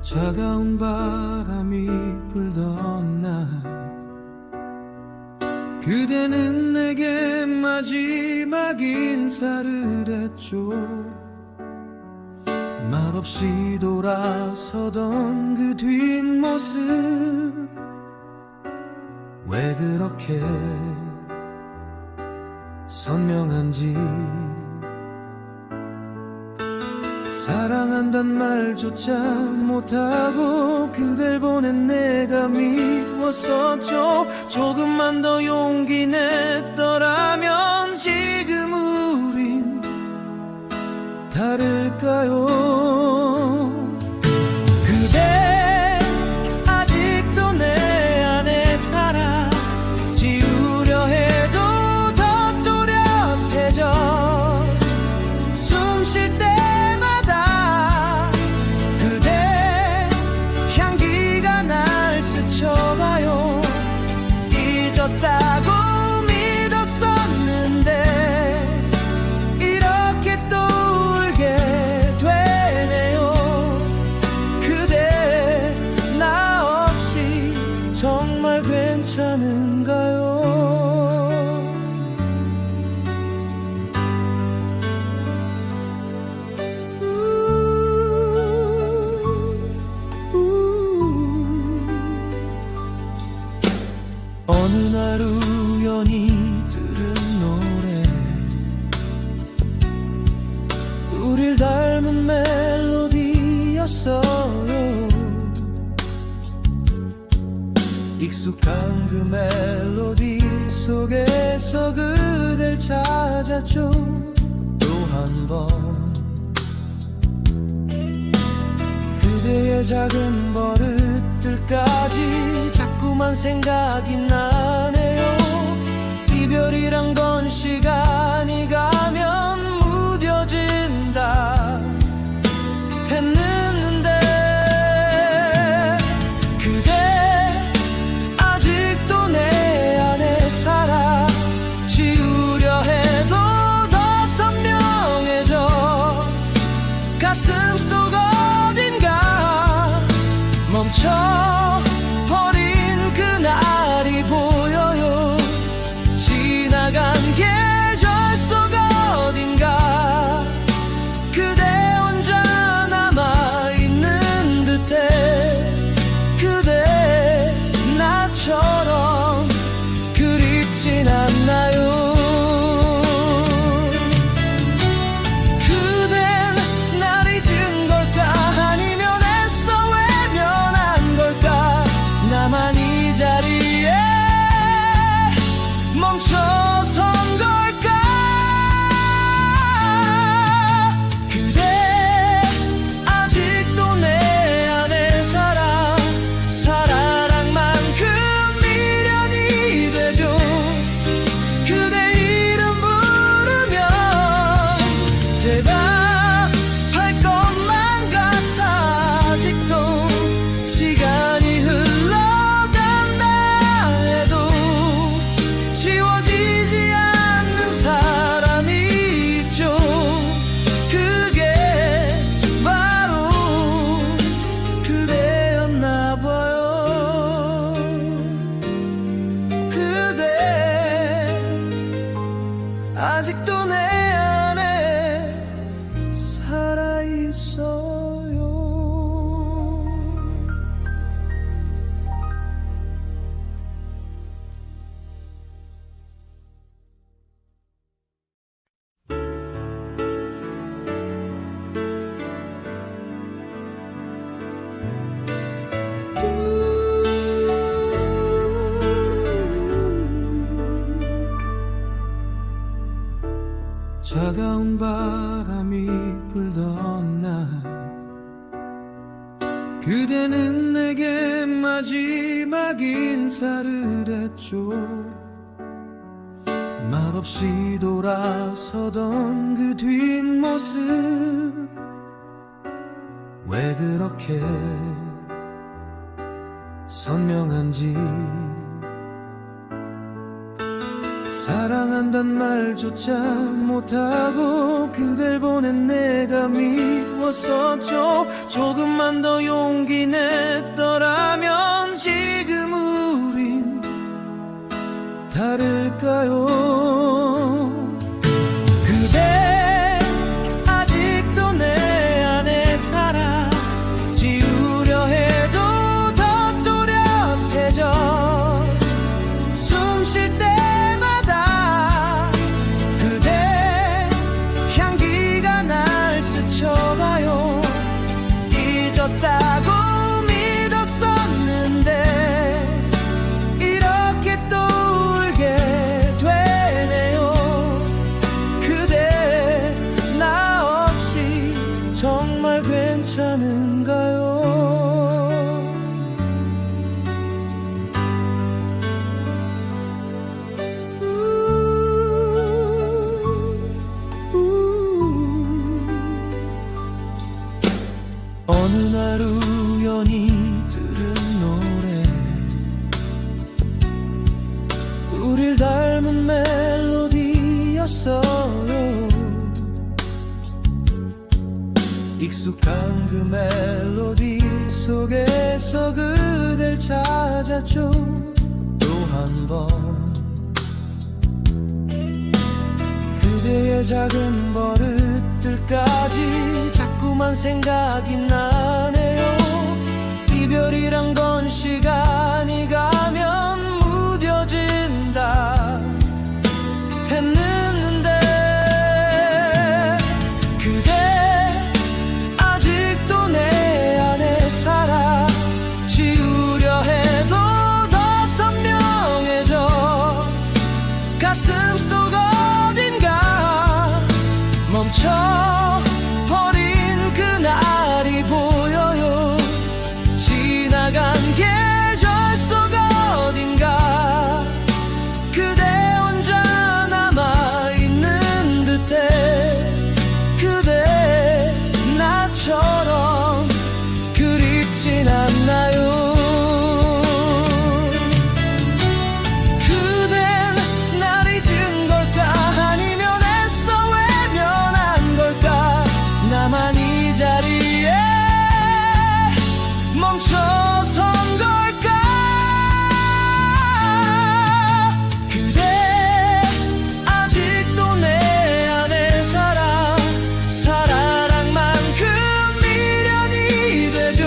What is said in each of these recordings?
차가운 바람이 불던 날 그대는 내게 마지막 인사를 했죠. 말없이 돌아서던 그 뒷모습 왜 그렇게 선명한지 사랑한단 말조차 못하고 그댈 보낸 내가 미웠었죠. 조금만 더 용기 냈더라면 지금 우린 다를까요? 그대 아직도 내 안에 살아. 지우려 해도 더 또렷해져. 숨 쉴 때마다 그대 향기가 날 스쳐가요. 잊었다고 믿었었는데 이렇게 또 울게 되네요. 그대 나 없이 정말 괜찮은가요? 어느 날 우연히 들은 노래 우릴 닮은 멜로디였어요. 익숙한 그 멜로디 속에서 그댈 찾았죠. 또 한 번 그대의 작은 버릇들까지 자꾸만 생각이 나네요. 이별이란 건 시간이 가면 무뎌진다 했는데 그대 아직도 내 안에 살아. 지우려 해도 더 선명해져. 가슴 속 어딘가 멈춰버린 그날이 보여요. 지나간 계절 속 어딘가 그대 혼자 남아있는 듯해. 그대 나처럼 그립진 않나요? 나만 이 자리에 멈춰선 걸까? 그대 아직도 내 안에 살아. 사랑만큼 미련이 되죠. 그대 이름 부르면 대답할 것만 같아. 아직도 시간이 지워지지 않는 사람이 있죠. 그게 바로 그대였나 봐요. 그대 아직도 내 안에 살아있어요. 차가운 바람이 불던 날 그대는 내게 마지막 인사를 했죠. 말없이 돌아서던 그 뒷모습 왜 그렇게 선명한지 사랑한단 말조차 못하고 그댈 보낸 내가 미웠었죠. 조금만 더 용기 냈더라면 지금 우린 다를까요? 그대 아직도 내 안에 살아. 지우려 해도 더 또렷해져. 숨 쉴 때마다 그대 향기가 날 스쳐가요. 잊었다고 믿었었는데 이렇게 또 울게 되네요. 그대 나 없이 정말 괜찮은가요? 어느 날 우연히 들은 노래, 우릴 닮은 멜로디였어요. 익숙한 그 멜로디 속에서 그댈 찾았죠. 또 한 번 그대의 작은 버릇들까지 자꾸만 생각이 나네요. 이별이란 건 시간이 가면 무뎌진다 했는데 그대 아직도 내 안에 살아. 지우려 해도 더 선명해져. 가슴속 어딘가 멈춰버린 그날이 보여요. 지나간 계절 속 어딘가 그대 혼자 남아있는 듯해. 그대 나처럼 그립진 않나요? 그댄 날 잊은 걸까? 아니면 애써 외면한 걸까? 나만 이 자리에 멈춰선 걸까? 그대 아직도 내 안에 살아. 사랑만큼 미련이 되죠.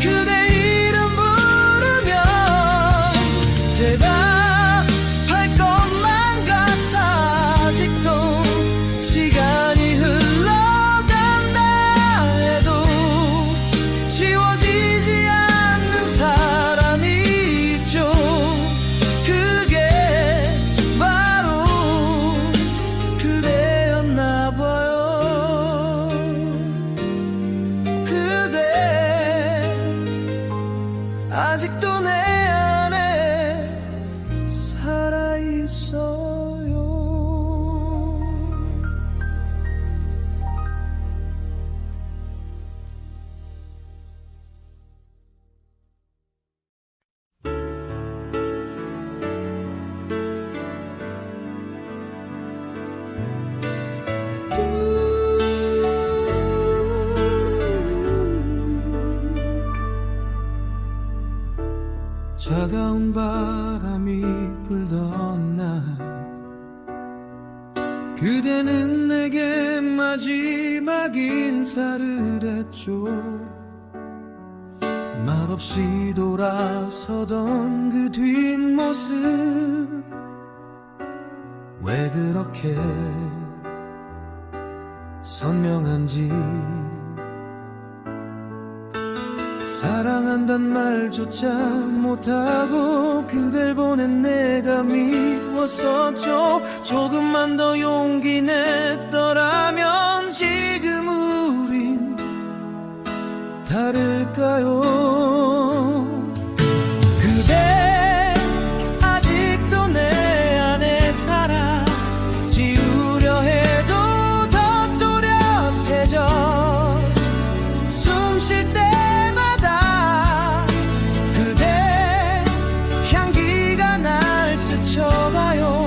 그대 이름 부르면 대답할 것만 같아. 아직도 시간이 흘러간다 해도 지워지지 않는 사람이 있죠. 그게 바로 그대였나 봐요. 그대 아직도 내 안에 살아있어요. 차가운 바람이 불던 날 그대는 내게 마지막 인사를 했죠. 말없이 돌아서던 그 뒷모습 왜 그렇게 선명한지. 사랑한단 말조차 못하고 그댈 보낸 내가 미웠었죠. 조금만 더 용기 냈더라면 지금 우린 다를까요? 그대 아직도 내 안에 살아. 지우려 해도 더 또렷해져. 숨 쉴 때마다 그대 향기가 날 스쳐가요.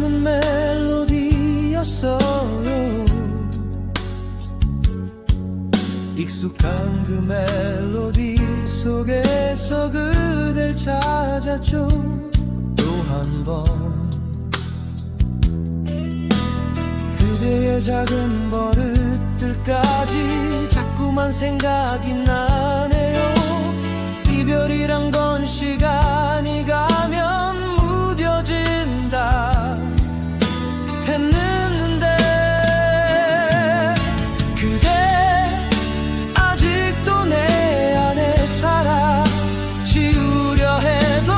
닮은 멜로디였어요. 익숙한 그 멜로디 속에서 그댈 찾았죠. 또 한 번 그대의 작은 버릇들까지 자꾸만 생각이 나네요. 이별이란 건 시간이 가면 무뎌진다 했는데 그대 아직도 내 안에 살아. 지우려 해도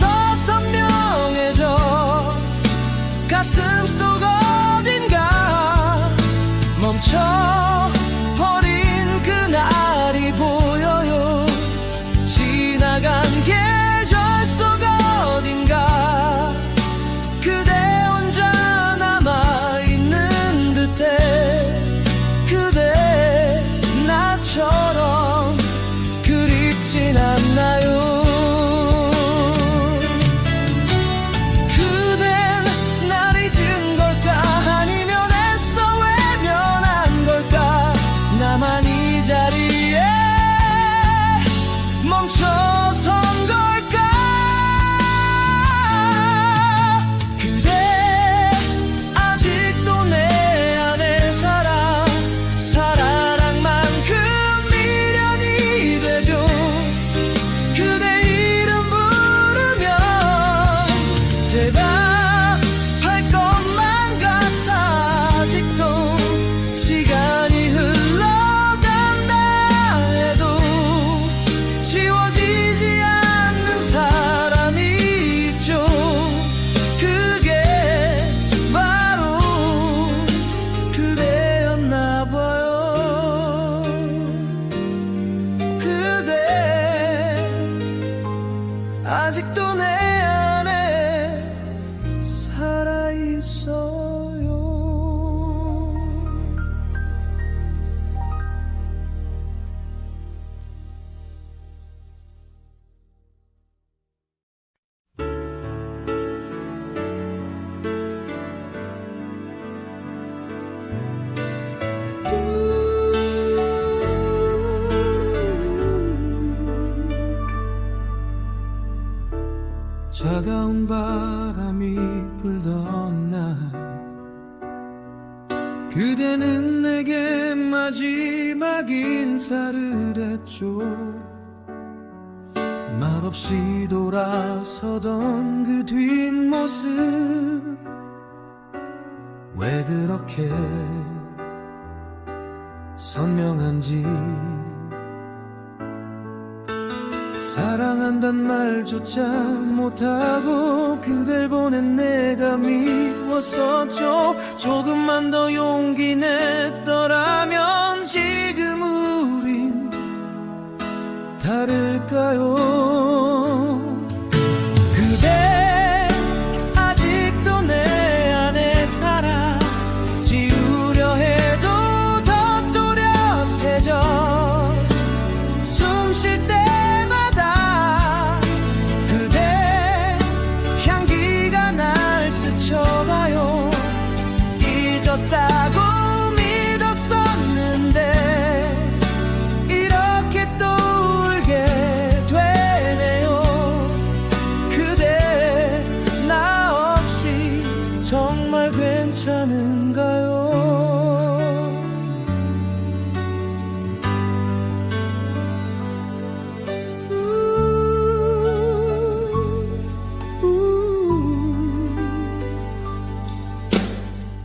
더 선명해져. 가슴속 어딘가 멈춰버린 그날이 보여요. 지나간 계절 속 어딘가 그대 혼자 남아있는 듯해. 그대 나처럼 그립진 않나요? 그댄 날 잊은 걸까? 아니면 애써 외면한 걸까? 나만 이 자리에 멈춰선 걸까? 그대 아직도 내 안에 살아. 사랑만큼 미련이 되죠. 그대 이름 부르면 대답할 것만 같아. 아직도 시간이 흘러간다 해도 지워지지 않는 사람이 있죠. 그게 바로 그대였나 봐요. 그대 아직도 내 안에 살아있어요. 차가운 바람이 불던 날 그대는 내게 마지막 인사를 했죠. 말없이 돌아서던 그 뒷모습 왜 그렇게 선명한지. 사랑한단 말조차 못하고 그댈 보낸 내가 미웠었죠. 조금만 더 용기 냈더라면 지금 우린 다를까요? 그대 아직도 내 안에 살아. 지우려 해도 더 또렷해져. 숨 쉴 때 잊었다고 믿었었는데 이렇게 또 울게 되네요. 그대 나 없이 정말 괜찮은가요?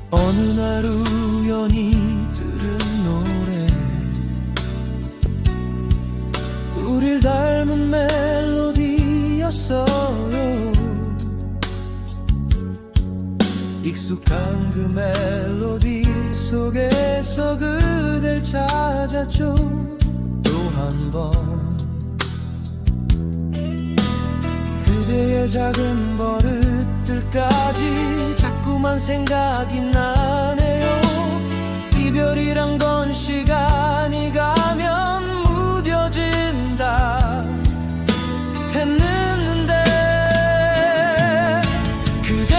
어느 날 우연히 들은 노래 우릴 닮은 멜로디였어요. 익숙한 그 멜로디 속에서 그댈 찾았죠. 또 한 번 그대의 작은 버릇들까지 자꾸만 생각이 나네요. 이별이란 건 시간이 가면 무뎌진다 했는데 그대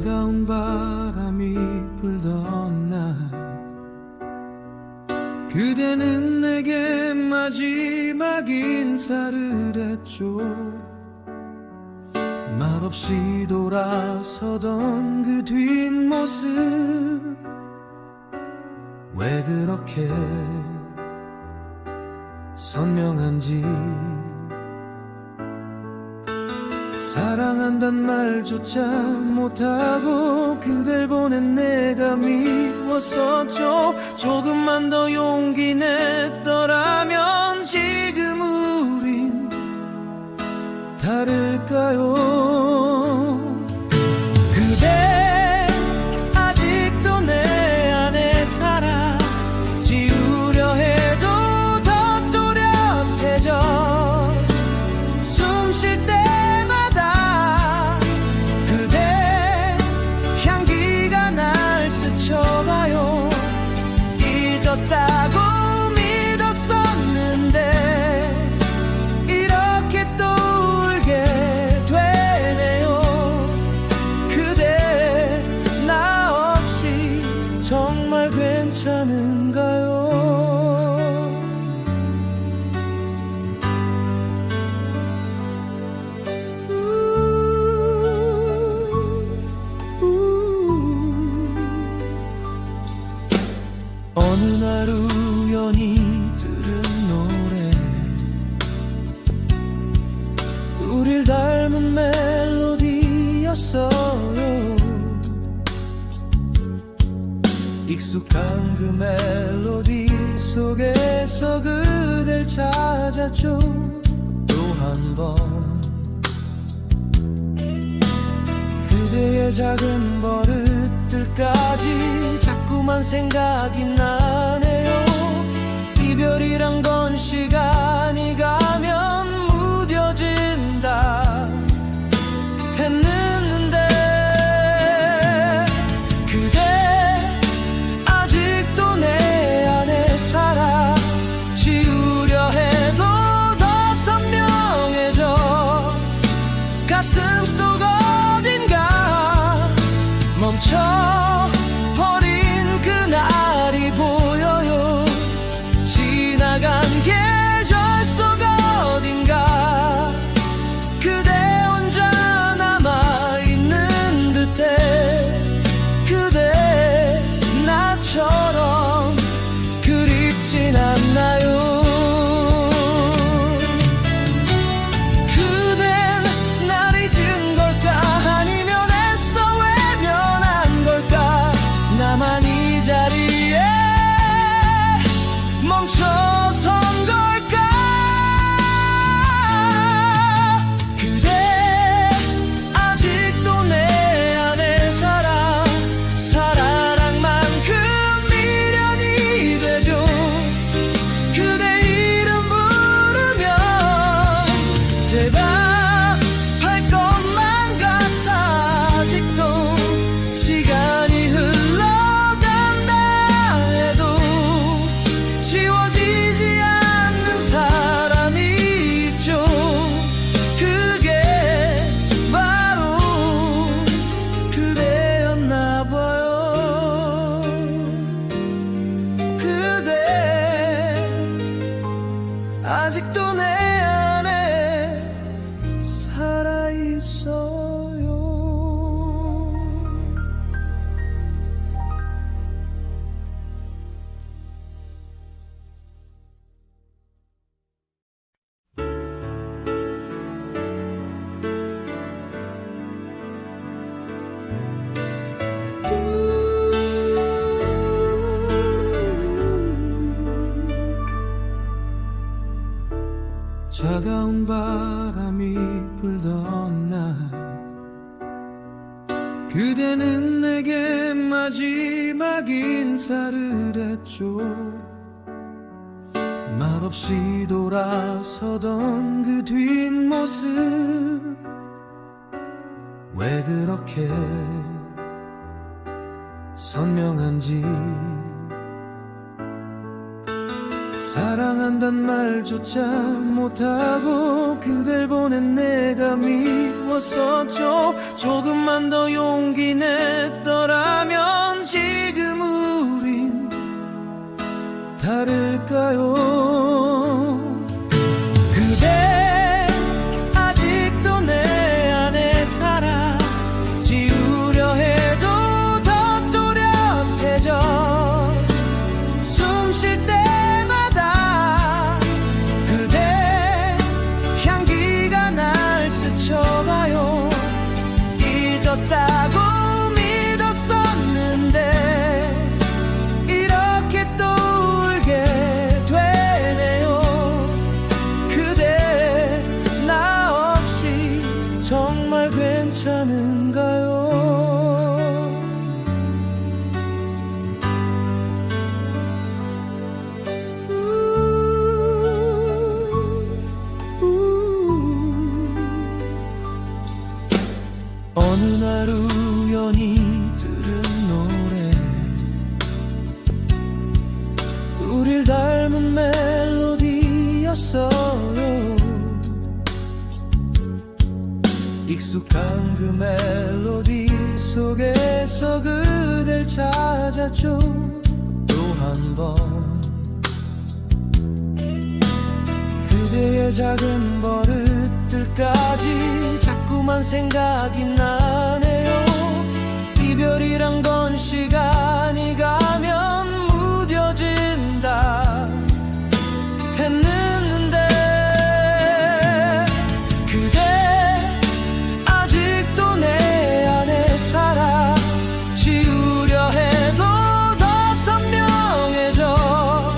차가운 바람이 불던 날 그대는 내게 마지막 인사를 했죠. 말없이 돌아서던 그 뒷모습 왜 그렇게 선명한지 사랑한단 말조차 못하고 그댈 보낸 내가 미웠었죠. 조금만 더 용기 냈더라면 지금 우린 다를까요? 그대 아직도 내 안에 살아. 지우려 해도 더 또렷해져. 숨 쉴 때마다 그대 향기가 날 스쳐가요. 잊었다고 믿었었는데 이렇게 또 울게 되네요. 그대 나 없이 정말 괜찮은가요? 어느 날 우연히 들은 노래 우릴 닮은 멜로디였어요. 익숙한 그 멜로디 속에서 그댈 찾았죠. 또 한 번 그대의 작은 버릇들까지 자꾸만 생각이 나네요. 이별이란 건 시간이 가면 무뎌진다 했는데 그대 아직도 내 안에 살아. 지우려 해도 더 선명해져. 가슴속 어딘가 멈춰버린 그날이 보여요. 지나간 계절 속 어딘가 그대 혼자 남아있는 듯해. 그대 나처럼 그립진 않나요? 그댄 날 잊은 걸까? 아니면 애써 외면한 걸까? 나만 이 자리에 멈춰선 걸까? 그대 아직도 내 안에 살아. 사랑만큼 미련이 되죠. 그대 이름 부르면 대답할 것만 같아. 아직도 시간이 흘러간다 해도 지워지지 않는 사람이 있죠. 그게 바로 그대였나 봐요. 그대 아직도 내 안에 살아있어요. 차가운 바람이 불던 날 그대는 내게 마지막 인사를 했죠. 말없이 돌아서던 그 뒷모습 왜 그렇게 선명한지 사랑한단 말조차 못하고 그댈 보낸 내가 미웠었죠. 조금만 더 용기 냈더라면 지금 우린 다를까요? 그대 아직도 내 안에 살아. 지우려 해도 더 또렷해져. 숨 쉴 때마다 그대 향기가 날 스쳐가요. 잊었다고 믿었었는데 이렇게 또 울게 되네요. 그대 나 없이 정말 괜찮은가요? 어느 날 우연히 들은 노래, 우릴 닮은 멜로디였어요. 익숙한 그 멜로디 속에서 그댈 찾았죠. 또 한 번 그대의 작은 버릇들까지 자꾸만 생각이 나네요. 이별이란 건 시간이 가면 무뎌진다 했는데 그대 아직도 내 안에 살아. 지우려 해도 더 선명해져.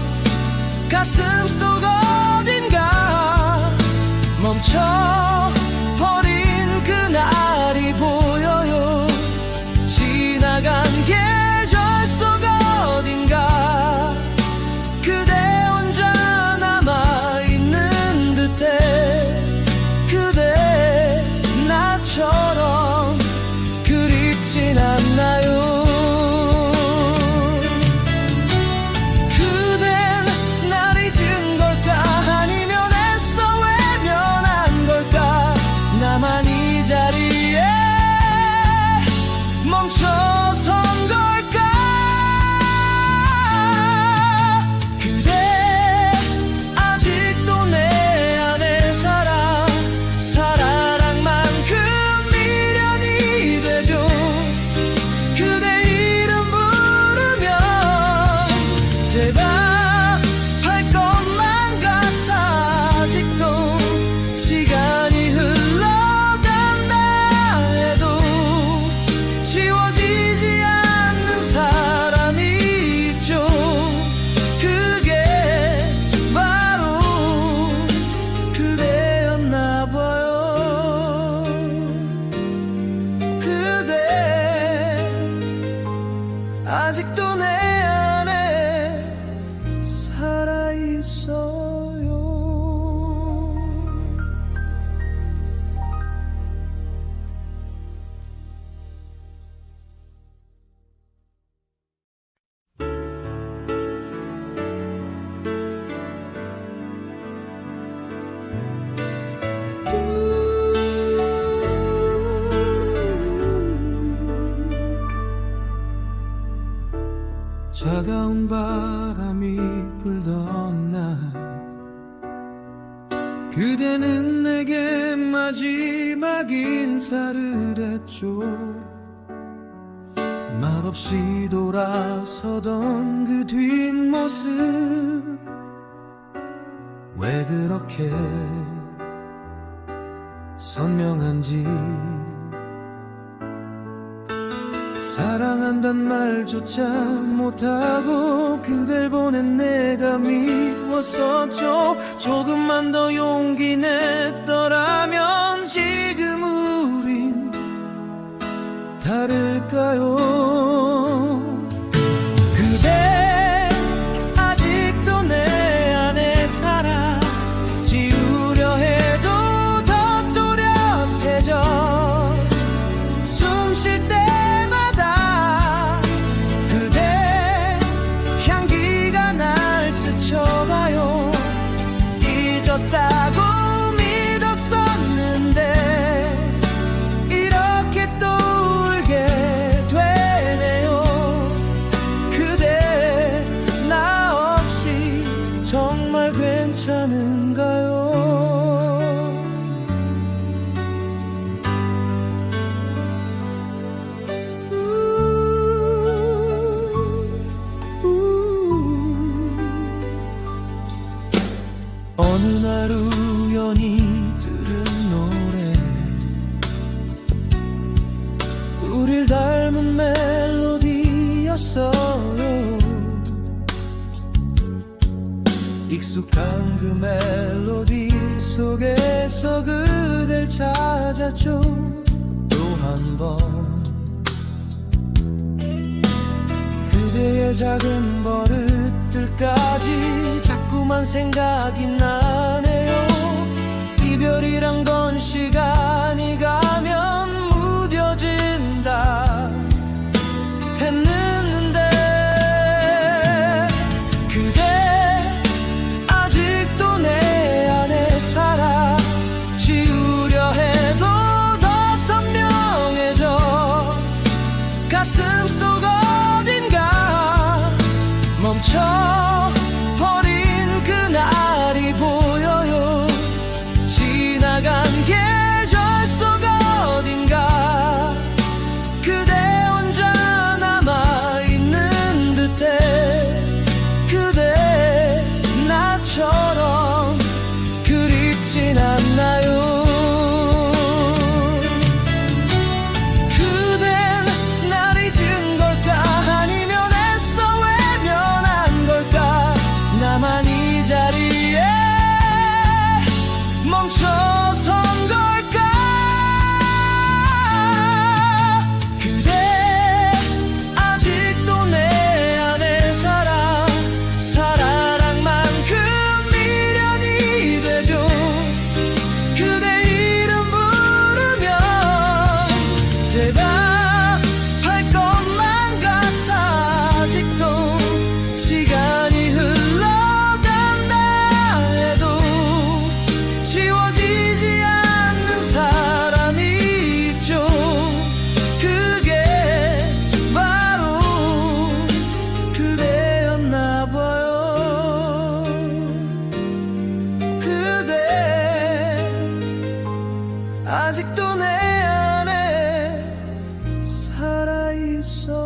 가슴속 어딘가 멈춰버린 그날이 보여요. 지나간 계절 속 어딘가 그대 혼자 남아있는 듯해. 그대 나처럼 그립진 않나요? 나만 이 자리에 멈춰선 걸까? 그대 아직도 내 안에 살아. 사랑만큼 미련이 되죠. 그대 이름 부르면 대답할 것만 같아. 아직도 시간이 지워지지 않는 사람이 있죠. 그게 바로 그대였나 봐요. 그대 아직도 내 안에 살아있어요. 차가운 바람이 불던 날 그대는 내게 마지막 인사를 했죠. 말없이 돌아서던 그 뒷모습 왜 그렇게 선명한지. 사랑한단 말조차 못하고 그댈 보낸 내가 미웠었죠. 조금만 더 용기 냈더라면 지금 우린 다를까요? 그대 아직도 내 안에 살아. 지우려 해도 더 또렷해져. 숨 쉴 때마다 그대 향기가 날 스쳐가요. 날 우연히 들은 노래 우릴 닮은 멜로디였어요. 익숙한 그 멜로디 속에서 그댈 찾았죠. 또 한 번 그대의 작은 버릇들까지 자꾸만 생각이 나네요. 이별이란 건 시간이 가면 무뎌진다 했는데 그대 아직도 내 안에 살아. 지우려 해도 더 선명해져. 가슴속 어딘가 멈춰버린 그날이 보여요. 지나간 계절 속 어딘가 그대 혼자 남아있는 듯해. 그대 나처럼 그립진 않나요? 나만 이 자리에 멈춰선 걸까? 그대 아직도 내 안에 살아. 살아랑만큼 미련이 되죠. 그대 이름 부르면 대답할 것만 같아. 아직도 시간이 지워지지 않는 사람이 있죠. 그게 바로 그대였나 봐요. 그대 아직도 내 안에 살아있어요.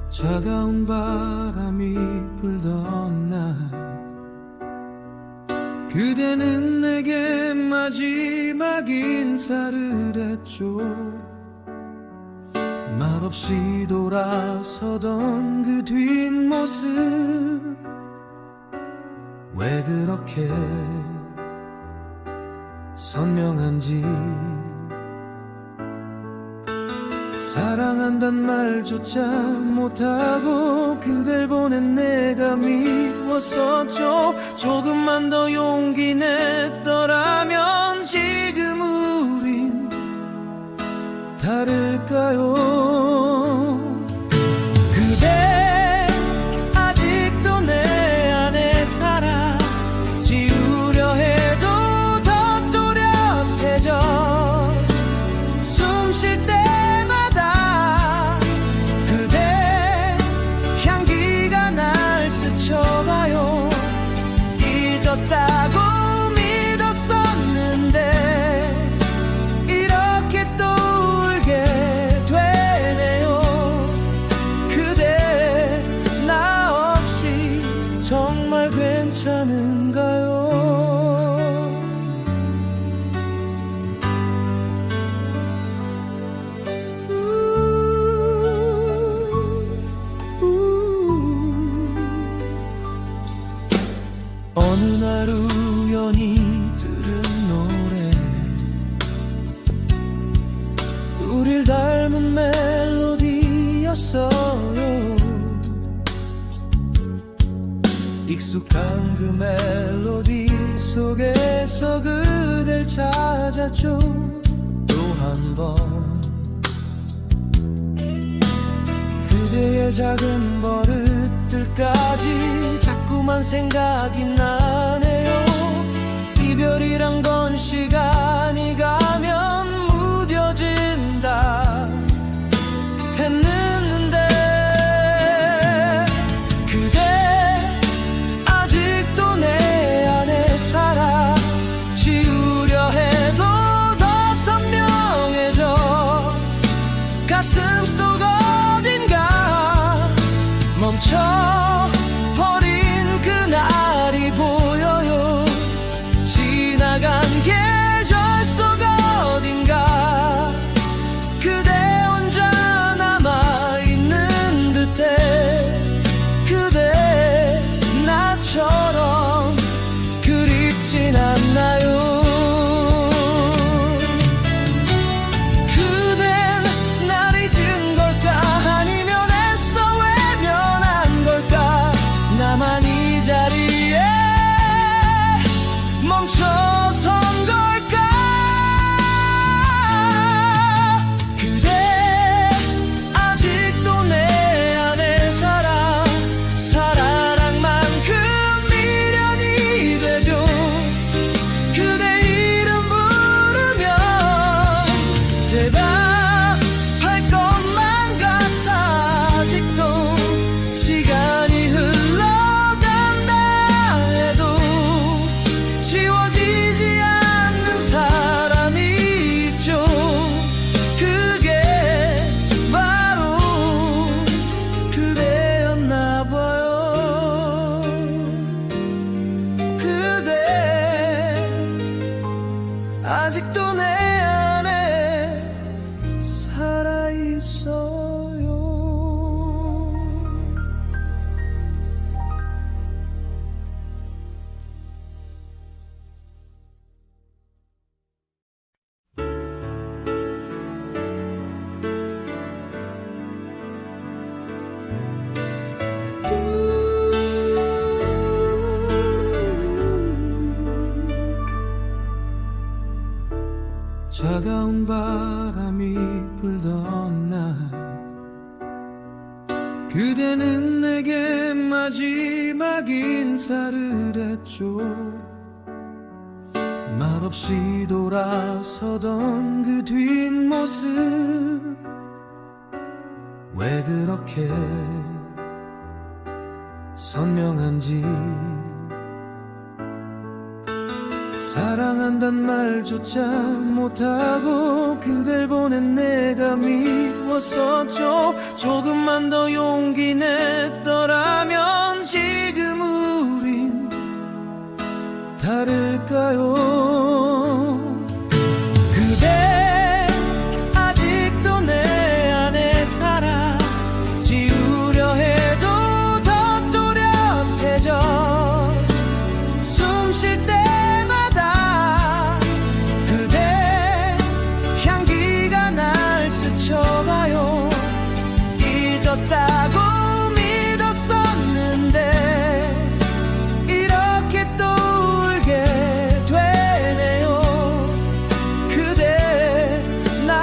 차가운 바람이 불던 날 그대는 내게 마지막 인사를 했죠. 말없이 돌아서던 그 뒷모습 왜 그렇게 선명한지. 사랑한단 말조차 못하고 그댈 보낸 내가 미웠었죠. 조금만 더 용기 냈더라면 지금 우린 다를까요? 그대 아직도 내 안에 살아. 지우려 해도 더 또렷해져. 숨 쉴 때 잊었다고 믿었었는데 이렇게 또 울게 되네요. 그대 나 없이 정말 괜찮은가요? 어느 날 우연히 들은 노래 우릴 닮은 멜로디였어요. 익숙한 그 멜로디 속에서 그댈 찾았죠. 또 한 번 그대의 작은 버릇들까지 자꾸만 생각이 나네요. 이별이란 건 시간이 가면 무뎌질 살아있어요. 차가운 바람이 불던 날 그대는 내게 마지막 인사를 했죠. 말없이 돌아서던 그 뒷모습 왜 그렇게 선명한지 사랑한단 말조차 못하고 그댈 보낸 내가 미웠었죠. 조금만 더 용기 냈더라면 지금 우린 다를까요? 그대 아직도 내 안에 살아. 지우려 해도 더 또렷해져. 숨 쉴 때 잊었다고 믿었었는데 이렇게 또 울게 되네요. 그대 나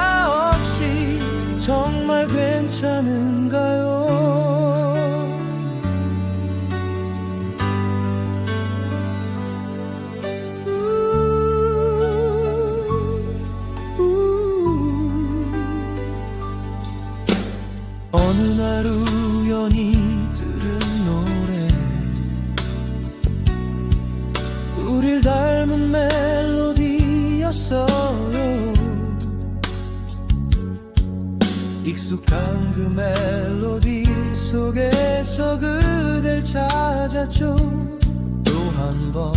없이 정말 괜찮은가요? 어느 날 우연히 들은 노래 우릴 닮은 멜로디였어요. 익숙한 그 멜로디 속에서 그댈 찾았죠. 또 한 번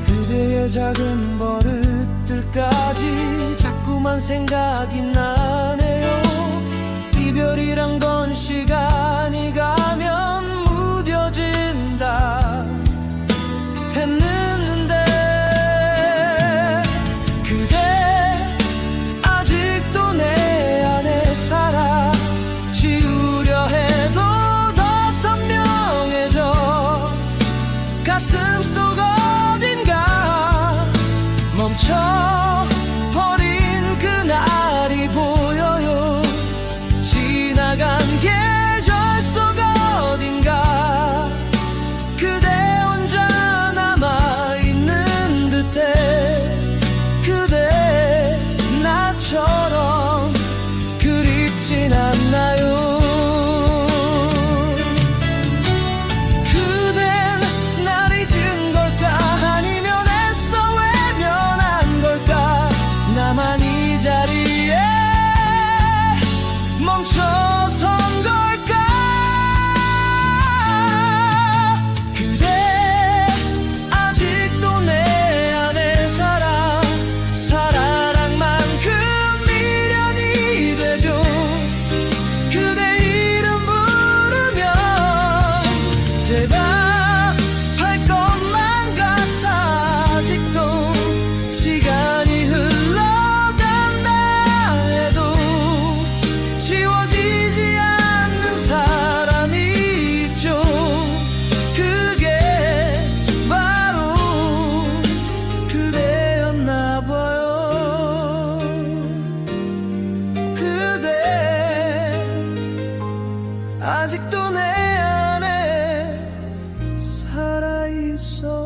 그대의 작은 버릇들까지 자꾸만 생각이 나네요. 이별이란 건 시간이 가면 무뎌진다 했는데 그대 아직도 내 안에 살아. 지우려 해도 더 선명해져. 가슴속 어딘가 멈춰버린 그날이 보여요. 지나간 계절 속 어딘가 그대 혼자 남아있는 듯해. 그대 나처럼 그립진 않나요? 나만 이 자리에 멈춰선 걸까? 그대 아직도 내 안에 살아. 사랑만큼 미련이 되죠. 그대 이름 부르면 대답할 것만 같아. 아직도 시간이 지워지지 않는 사람이 있죠. 그게 바로 그대였나 봐요. 그대 아직도 내 안에 살아있어요.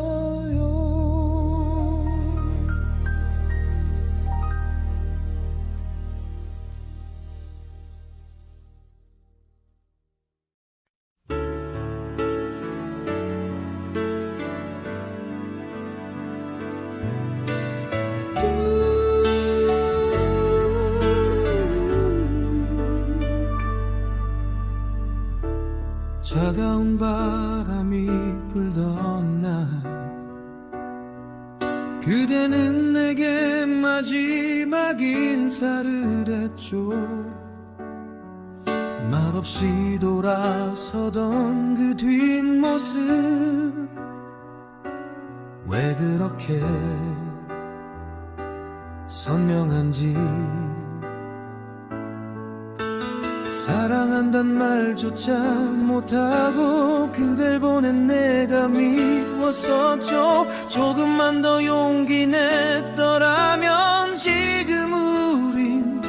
차가운 바람이 불던 날 그대는 내게 마지막 마지막 인사를 했죠. 말없이 돌아서던 그 뒷모습, 왜 그렇게 선명한지. 사랑한단 말조차 못하고 그댈 보낸 내가 미웠었죠. 조금만 더 용기 냈더라면 지금 우린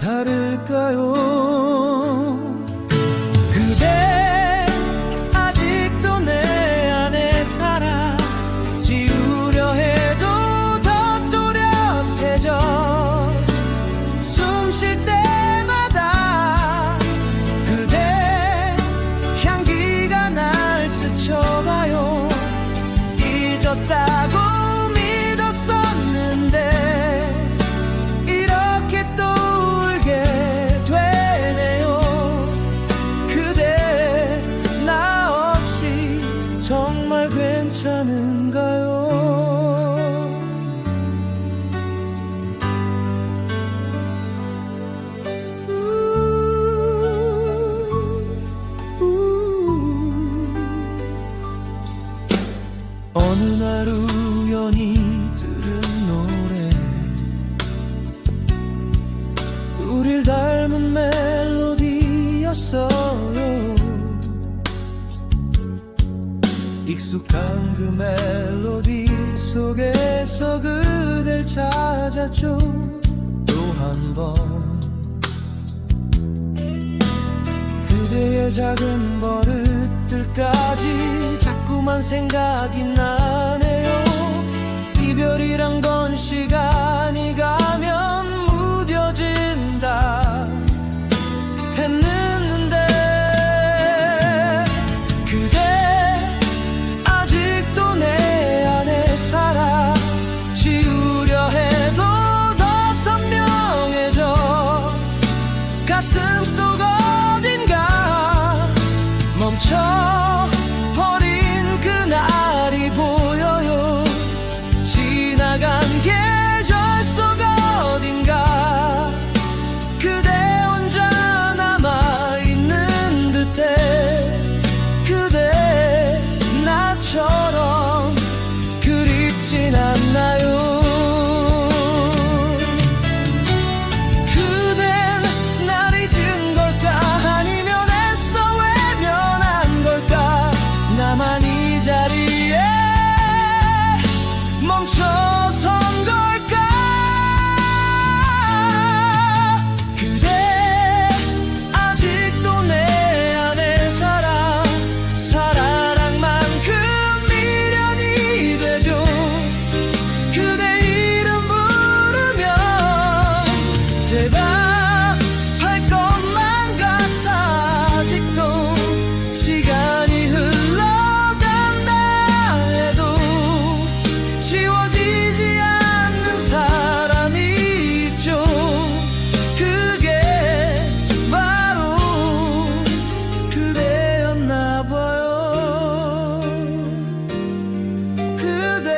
다를까요? 그대 아직도 내 안에 살아. 지우려 해도 더 또렷해져. 숨 쉴 때마다 그대 향기가 날 스쳐가요. 잊었다고 믿었었는데 이렇게 또 울게 되네요. 그대 나 없이 정말 괜찮은가요? 어느 날 우연히 들은 노래, 우릴 닮은 멜로디였어요. 익숙한 그 멜로디 속에서 그댈 찾았죠. 또 한 번 그대의 작은 버릇들까지 자꾸만 생각이 나네요. 이별이란 건 시간이 가면 무뎌진다 했는데 그대 아직도 내 안에 살아. 지우려 해도 더 선명해져. 가슴속 어딘가 멈춰버린 그날이 보여요. 지나간 계절 속 어딘가 그대 혼자 남아있는 듯해. 그대 나처럼 그립진 않나요? 그댄 날 잊은 걸까? 아니면 애써 외면한 걸까? 나만 이 자리에 멈춰선 걸까? 그대 아직도 내 안에 살아. 사랑만큼 미련이 되죠. 그대 이름 부르면 대답할 것만 같아. 아직도 시간이 흘러간다 해도 지워지지 않는 사람이 있죠. 그게 바로 그대였나 봐요. 그대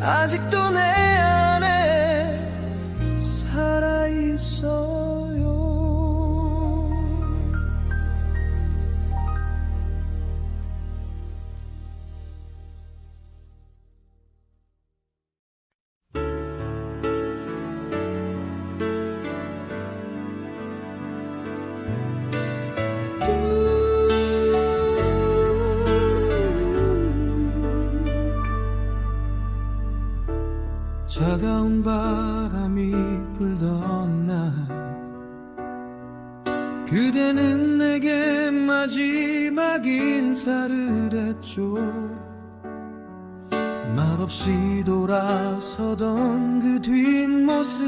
아직도 내 안에 살아있어요. 차가운 바람이 불던 날, 그대는 내게 마지막 인사를 했죠. 말없이 돌아서던 그 뒷모습,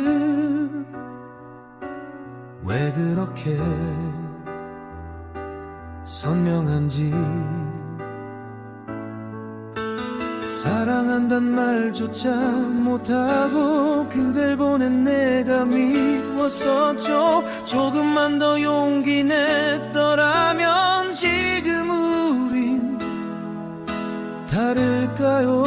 왜 그렇게 선명한지. 사랑한단 말조차 못하고 그댈 보낸 내가 미웠었죠. 조금만 더 용기 냈더라면 지금 우린 다를까요?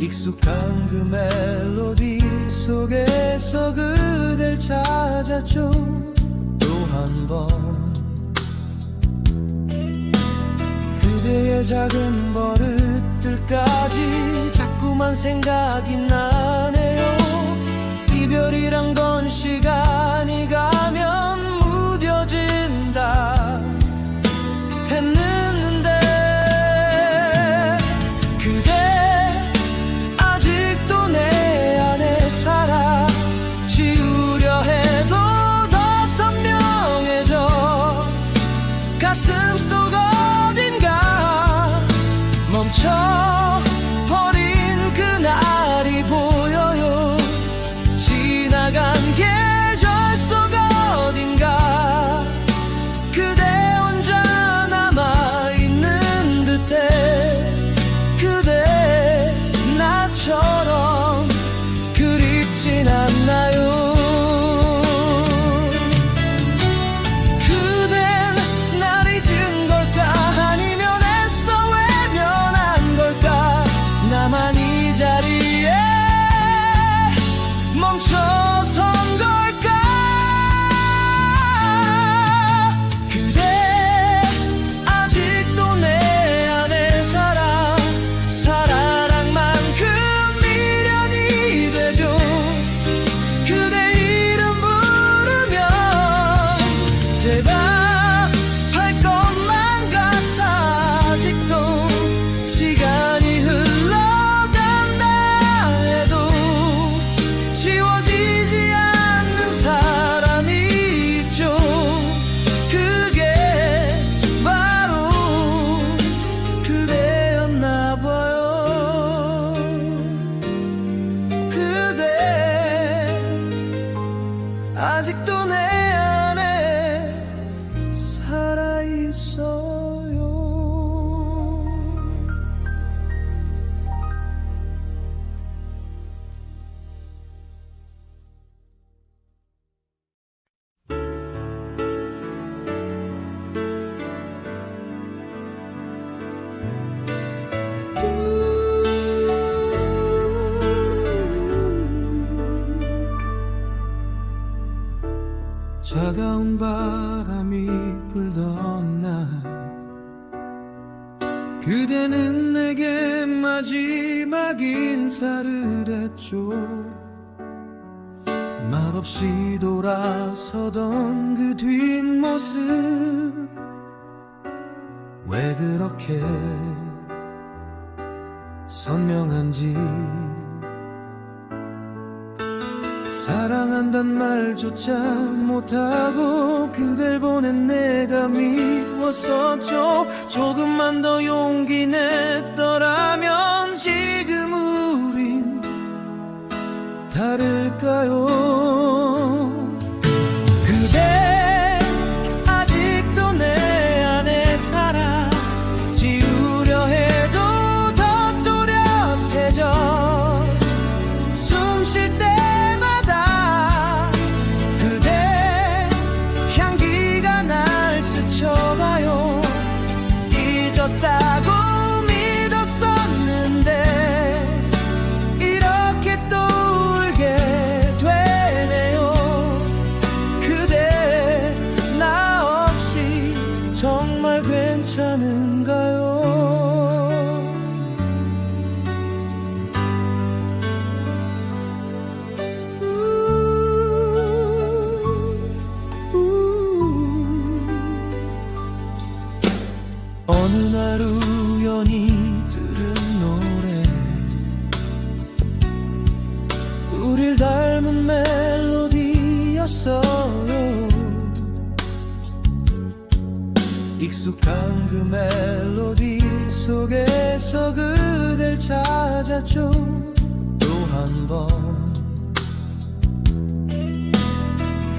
익숙한 그 멜로디 속에서 그댈 찾았죠. 또 한 번 그대의 작은 버릇들까지 자꾸만 생각이 나네요. 이별이란 건 시간이 가면 무뎌진다 했는데 그대 아직도 내 안에 살아. 지우려 해도 더 선명해져. 가슴속 어딘가 멈춰버린 그날이 보여요. 지나간 계절 속 어딘가 그대 혼자 남아있는 듯해. 그대 나처럼 그립진 않나요? 그댄 날 잊은 걸까? 아니면 애써 외면한 걸까? 나만 이 자리에 멈춰선 걸까? 그대 아직도 내 안에 살아. 사랑만큼 미련이 되죠. 그대 이름 부르면 대답할 것만 같아. 아직도 시간이 흘러간다 해도 지워지지 않는 사람이 있죠. 그게 바로 그대였나 봐요. 그대 아직도 내 안에 살아있어요. 차가운 바람이 불던 날 그대는 내게 마지막 인사를 했죠. 말없이 돌아서던 그 뒷모습 왜 그렇게 선명한지. 사랑한단 말조차 못하고 그댈 보낸 내가 미웠었죠. 조금만 더 용기 냈더라면 지금 우린 다를까요? 그대 아직도 내 안에 살아. 지우려 해도 더 또렷해져. 숨 쉴 때 잊었다고 믿었었는데 이렇게 또 울게 되네요. 그대 나 없이 정말 괜찮은가요? 어느 날 우연히 들은 노래 우릴 닮은 멜로디였어요. 익숙한 그 멜로디 속에서 그댈 찾았죠. 또 한 번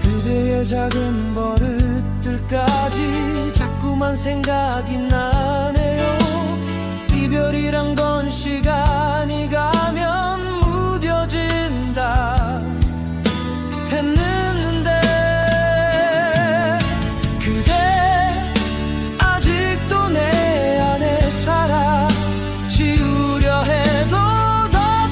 그대의 작은 버릇들까지 자꾸만 생각이 나네요. 이별이란 건 시간이 가면 무뎌진다 했는데 그대 아직도 내 안에 살아. 지우려 해도 더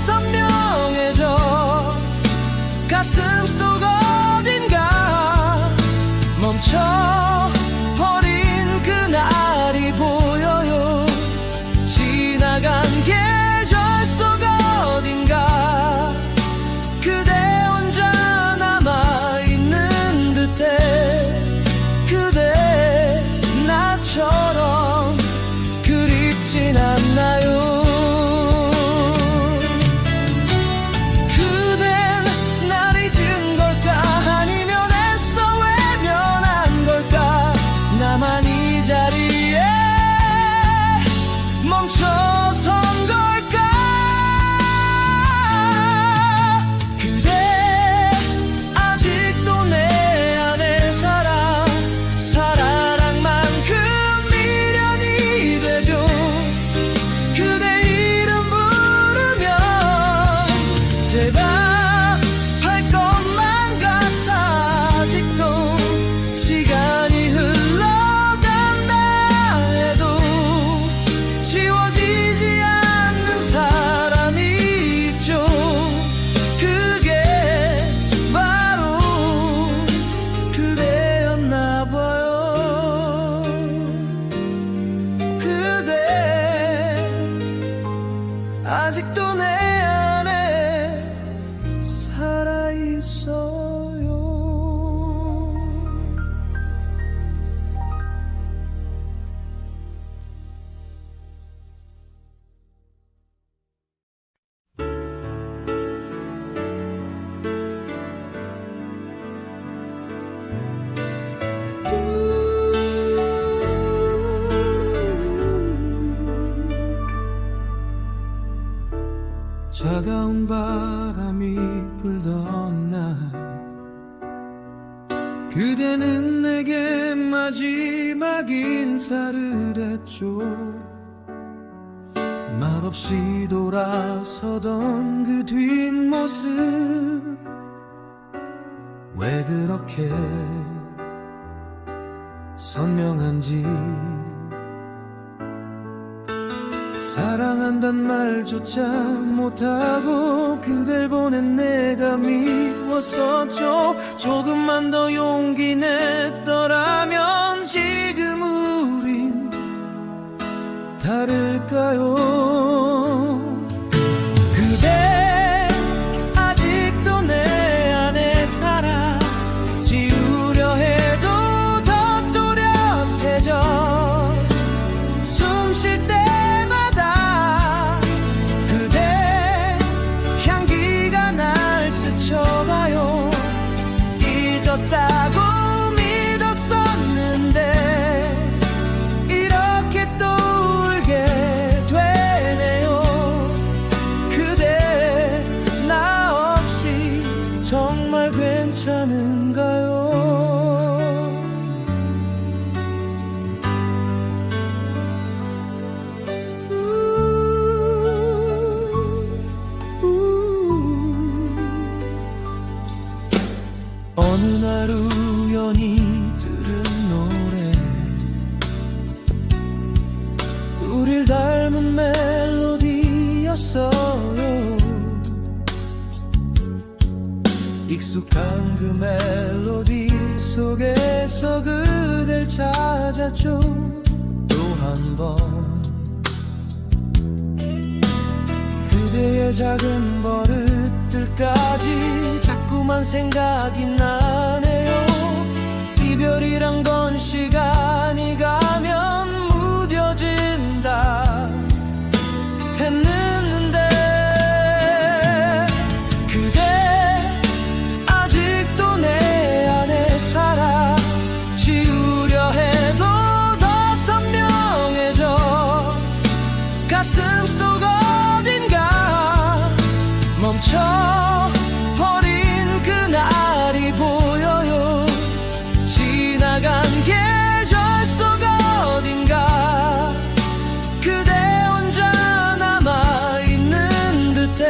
차가운 바람이 불던 날 그대는 내게 마지막 인사를 했죠. 말없이 돌아서던 그 뒷모습 왜 그렇게 선명한지 사랑한단 말조차 못하고 그댈 보낸 내가 미웠었죠. 조금만 더 용기 냈더라면 지금 우린 다를까요? 그대 아직도 내 안에 살아. 지우려 해도 더 또렷해져. 숨 쉴 때마다 그대 향기가 날 스쳐가요. 잊었다고 믿었었는데 이렇게 또 울게 되네요. 그대 나 없이 정말 괜찮은가요? 어느 날 우연히 들은 노래 우릴 닮은 멜로디였어요. 익숙한 그 멜로디 속에서 그댈 찾았죠. 또 한 번 그대의 작은 버릇들까지 자꾸만 생각이 나네요. 이별이란 건 시간이 가면 무뎌진다 했는데 그대 아직도 내 안에 살아. 지우려 해도 더 선명해져. 가슴속 어딘가 멈춰버린 그날이 보여요. 지나간 계절 속 어딘가 그대 혼자 남아있는 듯해.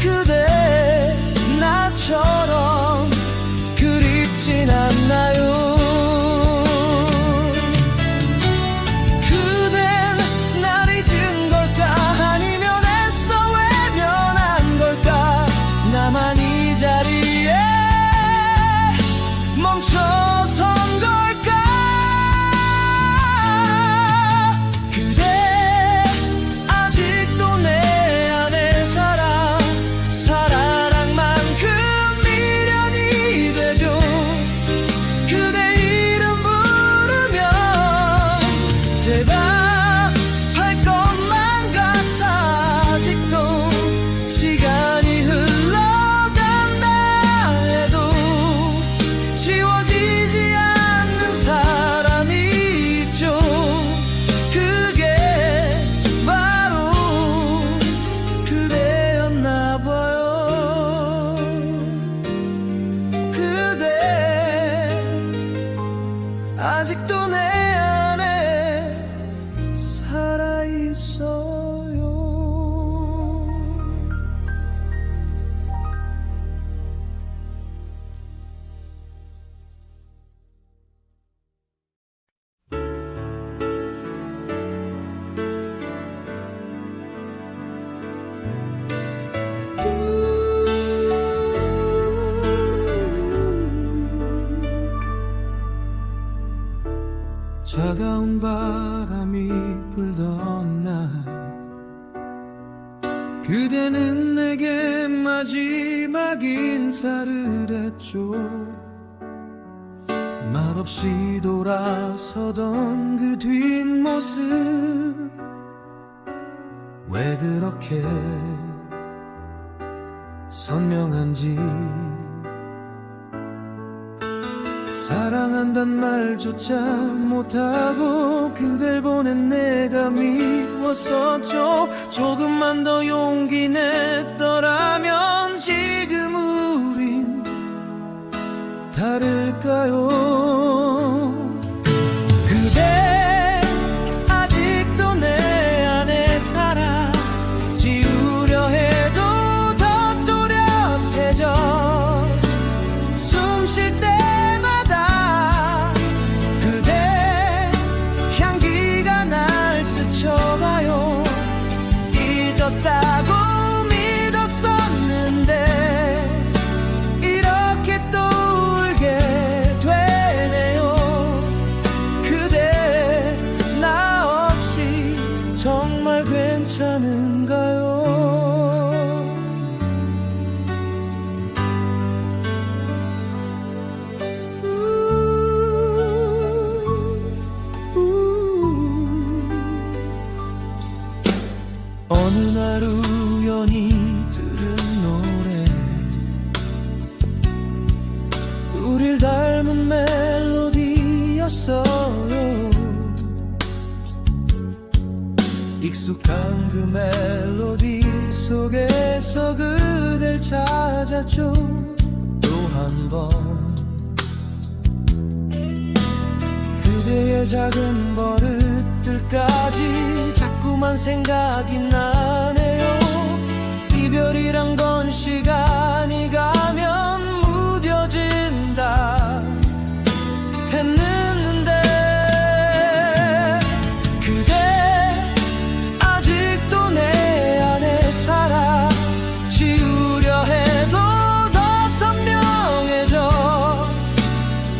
그대 나처럼 그립진 않나요? 그댄 날 잊은 걸까? 아니면 애써 외면한 걸까? 나만 이 자리에 멈춰선 걸까? 그대 아직도 내 안에 살아. 살아랑만큼 미련이 되죠. 그대 이름 부르면 대답할 것만 같아. 아직도 시간이 흘러간다 해도 지워지지 않는 사람이 있죠. 그게 바로 그대였나 봐요. 그대 아직도 내 안에 살아있어요. 차가운 바람이 불던 날 그대는 내게 마지막 인사를 했죠. 말없이 돌아서던 그 뒷모습 왜 그렇게 선명한지 사랑한단 말조차 못하고 그댈 보낸 내가 미워 미웠었죠. 조금만 더 용기 냈더라면 지금 우린 다를까요? 그대 아직도 내 안에 살아. 지우려 해도 더 또렷해져. 숨 쉴 때마다 그대 향기가 날 스쳐가요. 잊었다고 믿었었는데 이렇게 또 울게 되네요. 그대 나 없이 정말 괜찮은가요? 어느 날 우연히 들은 노래, 우릴 닮은 멜로디였어요. 익숙한 그 멜로디 속에서 그댈 찾았죠. 또 한 번 그대의 작은 버릇들까지 자꾸만 생각이 나네요. 이별이란 건 시간이 가면 무뎌진다 했는데 그대 아직도 내 안에 살아. 지우려 해도 더 선명해져.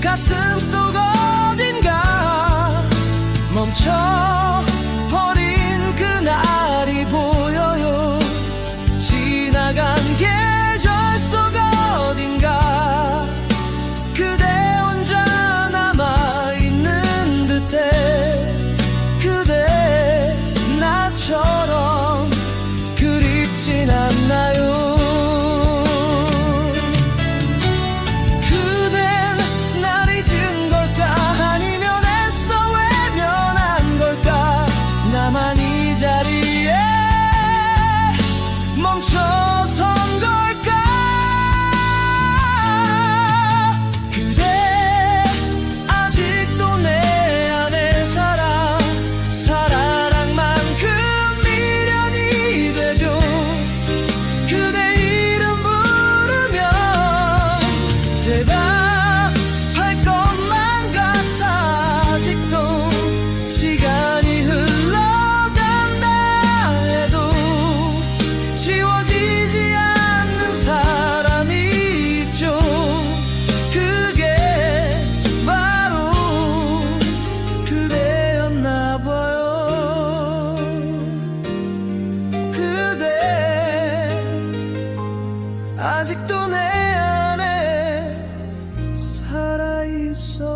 가슴속 어딘가 멈춰버린 그날이 보여요. 지나간 계절 속 어딘가 그대 혼자 남아있는 듯해. 그대 나처럼 그립진 않나요? 그댄 날 잊은 걸까? 아니면 애써 외면한 걸까? 나만 이 자리에 멈춰선 걸까? 그대 아직도 내 안에 살아. 사랑만큼 미련이 되죠. 그대 이름 부르면 대답할 것만 같아. 아직도 시간이 흘러간다 해도 지워지지 않는 사람이 있죠. 그게 바로 그대였나 봐요. 그대 아직도 내 안에 살아있어요.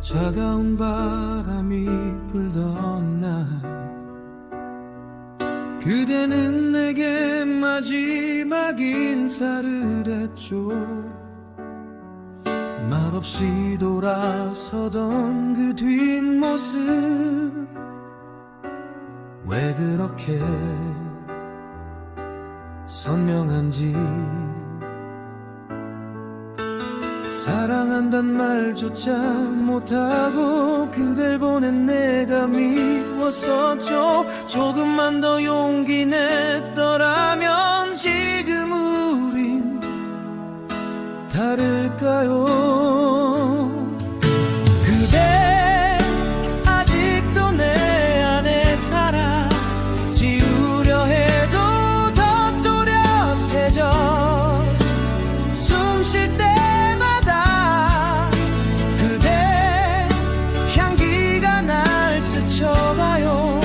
차가운 바람이 불던 날 그대는 내게 마지막 인사를 했죠. 말없이 돌아서던 그 뒷모습 왜 그렇게 선명한지. 사랑한단 말조차 못하고 그댈 보낸 내가 미웠었죠. 조금만 더 용기 냈더라면 지금 우린 다를까요? 그대 아직도 내 안에 살아. 지우려 해도 더 또렷해져. 숨 쉴 때마다 그대 향기가 날 스쳐가요.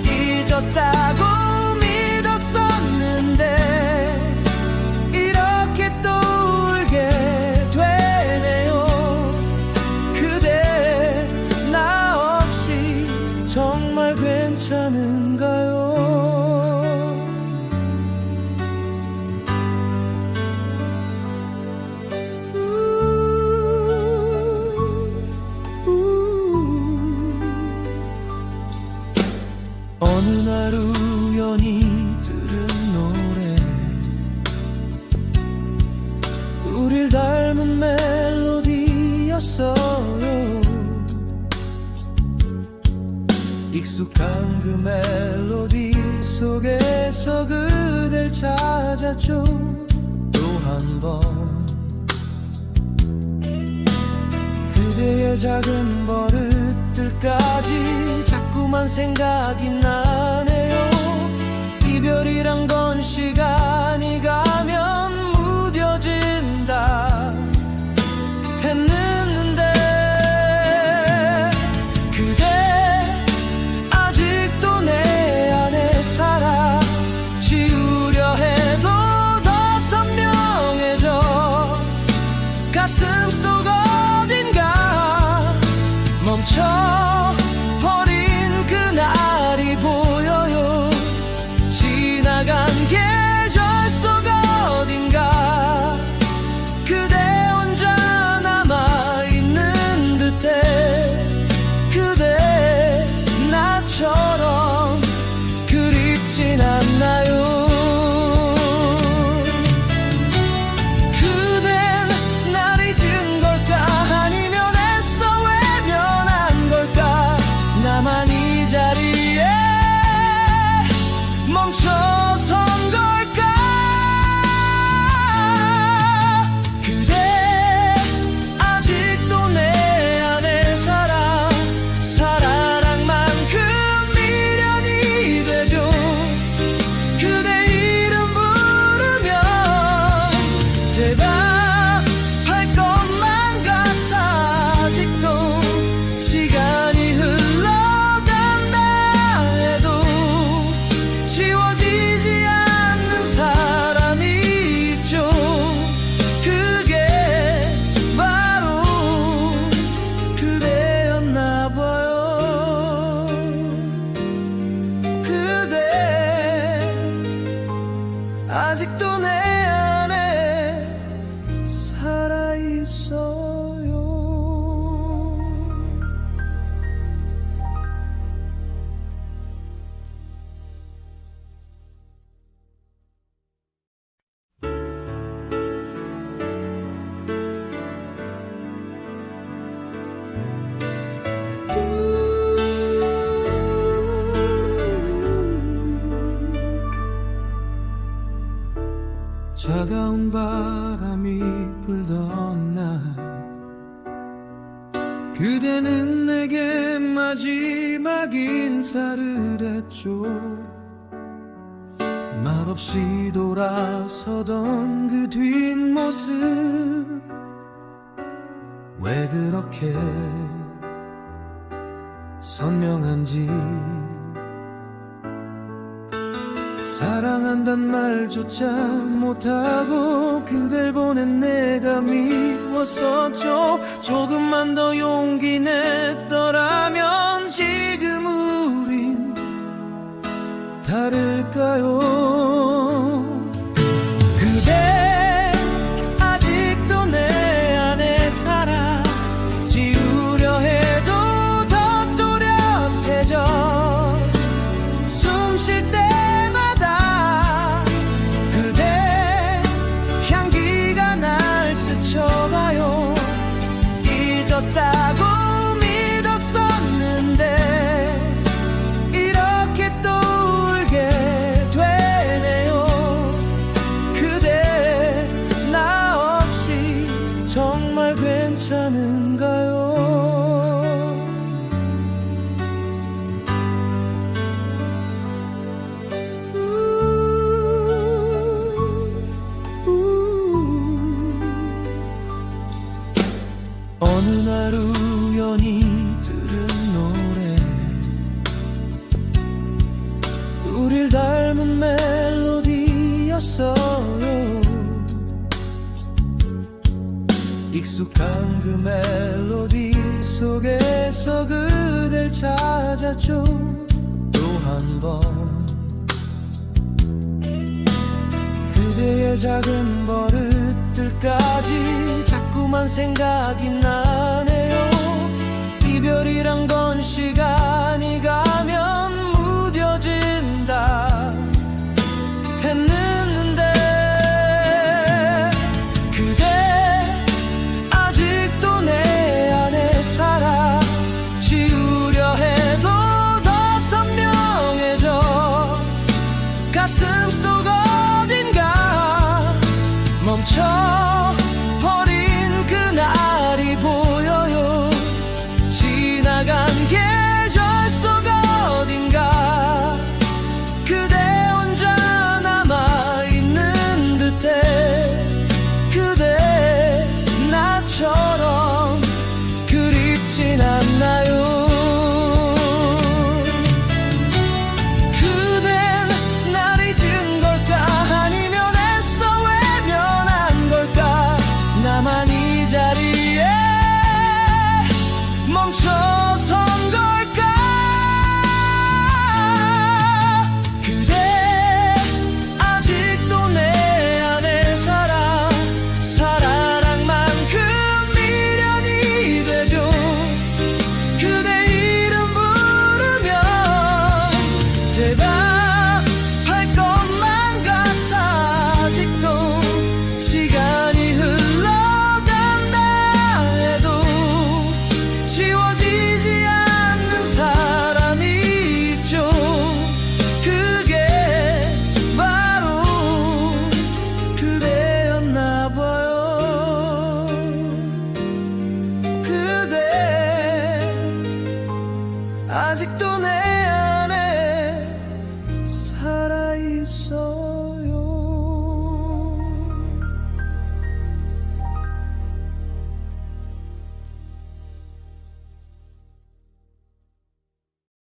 잊었다고 믿었었는데 시간이었어요. 익숙한 그 멜로디 속에서 그댈 찾았죠. 또 한 번 그대의 작은 버릇들까지 자꾸만 생각이 나네요. 이별이란 건 시간이 가면 무뎌진다 했는데 그대 아직도 내 안에 살아. 지우려 해도 더 선명해져. 가슴속 어딘가 멈춰버린 그날이 보여요. 지나간 계절 속 어딘가 그대 혼자 남아있는 듯해. 그대 나처럼 그립진 않나요? 그댄 날 잊은 걸까? 아니면 애써 외면한 걸까? 나만 이 자리에 멈춰선 걸까? 그대 아직도 내 안에 살아. 사랑만큼 미련이 되죠. 그대 이름 부르면 대답할 것만 같아. 아직도 시간이 흘러간다 해도 지워지지 않는 사람이 있죠. 그게 바로 그대였나 봐요. 그대 아직도 내 안에 살아있어요. 차가운 바람이 불던 날 그대는 내게 마지막 인사를 했죠. 말없이 돌아서던 그 뒷모습 왜 그렇게 선명한지. 사랑한단 말조차 못하고 그댈 보낸 내가 미웠었죠. 조금만 더 용기 냈더라면 지금 우린 다를까요? 그대 아직도 내 안에 살아. 지우려 해도 더 또렷해져. 숨 쉴 때 잊었다고 믿었었는데 이렇게 또 울게 되네요. 그대 나 없이 정말 괜찮은가요? 어느 날 우연히 들은 노래 우릴 닮은 멜로디였어요. 익숙한 그 멜로디 속에서 그댈 찾았죠. 또 한 번 그대의 작은 버릇들까지 자꾸만 생각이 나네요. 이별이란 건 시간이 가면 무뎌진다 했는데 그대 아직도 내 멈춰버린 그날이 보여요. 지나간 계절 속 어딘가 그대 혼자 남아있는 듯해. 그대 나처럼 그립진 않나요? 나만 이 자리에 멈춰선 걸까? 그대 아직도 내 안에 살아. 사랑만큼 미련이 되죠. 그대 이름 부르면 대답할 것만 같아. 아직도 시간이 지워지지 않는 사람이 있죠. 그게 바로 그대였나 봐요. 그대 아직도 내 안에 살아있어.